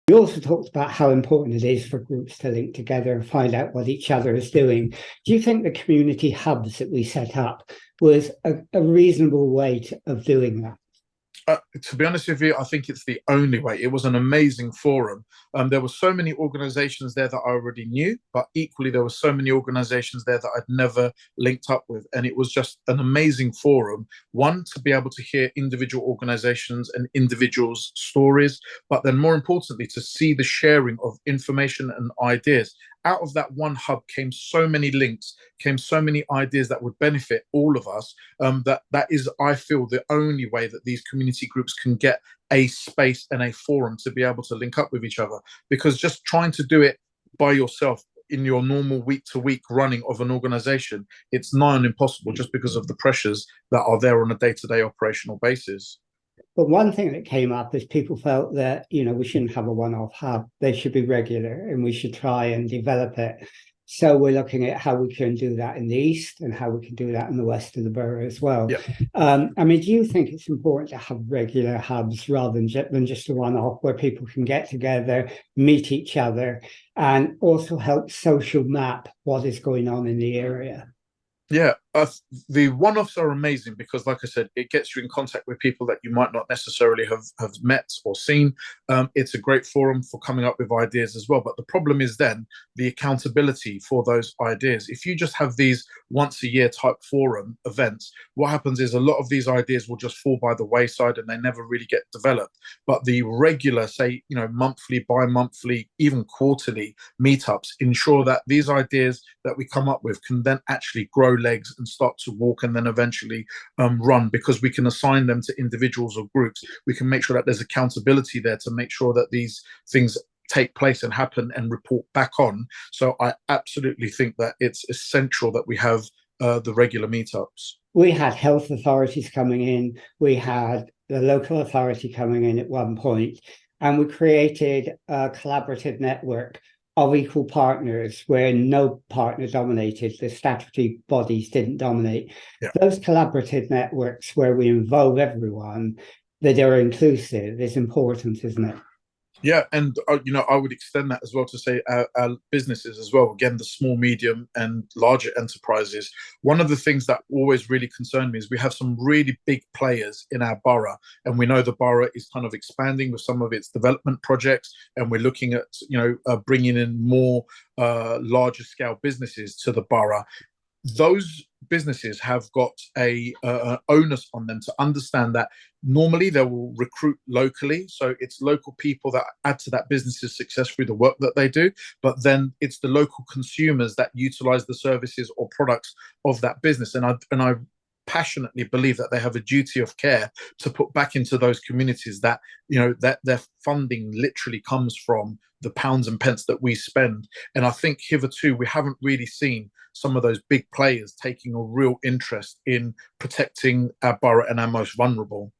We also talked about how important it is for groups to link together and find out what each other is doing. Do you think the community hubs that we set up was a reasonable way of doing that? To be honest with you, I think it's the only way. It was an amazing forum. There were so many organizations there that I already knew, but equally there were so many organizations there that I'd never linked up with. And it was just an amazing forum. One, to be able to hear individual organizations and individuals' stories, but then more importantly, to see the sharing of information and ideas. Out of that one hub came so many links, came so many ideas that would benefit all of us. That is, I feel, the only way that these community groups can get a space and a forum to be able to link up with each other. Because just trying to do it by yourself in your normal week-to-week running of an organization, it's nigh on impossible just because of the pressures that are there on a day-to-day operational basis. But one thing that came up is people felt that, we shouldn't have a one-off hub. They should be regular and we should try and develop it. So we're looking at how we can do that in the east and how we can do that in the west of the borough as well. Yeah. Do you think it's important to have regular hubs rather than just a one-off where people can get together, meet each other, and also help social map what is going on in the area? Yeah, the one-offs are amazing because, like I said, it gets you in contact with people that you might not necessarily have met or seen. It's a great forum for coming up with ideas as well. But the problem is then the accountability for those ideas. If you just have these once-a-year type forum events, what happens is a lot of these ideas will just fall by the wayside and they never really get developed. But the regular, say, monthly, bi-monthly, even quarterly meetups ensure that these ideas that we come up with can then actually grow legs and start to walk and then eventually run, because we can assign them to individuals or groups. We can make sure that there's accountability there to make sure that these things take place and happen and report back on. So I absolutely think that it's essential that we have the regular meetups. We had health authorities coming in, we had the local authority coming in at one point, and we created a collaborative network of equal partners where no partner dominated, the statutory bodies didn't dominate. Yeah. Those collaborative networks where we involve everyone, that are inclusive, is important, isn't it? Yeah, and I would extend that as well to say our businesses as well. Again, the small, medium, and larger enterprises. One of the things that always really concerned me is we have some really big players in our borough, and we know the borough is kind of expanding with some of its development projects, and we're looking at bringing in more larger scale businesses to the borough. Those businesses have got a onus on them to understand that normally they will recruit locally, so it's local people that add to that business's success through the work that they do, but then it's the local consumers that utilize the services or products of that business. And I passionately believe that they have a duty of care to put back into those communities that that their funding literally comes from the pounds and pence that we spend. And I think hitherto we haven't really seen some of those big players taking a real interest in protecting our borough and our most vulnerable.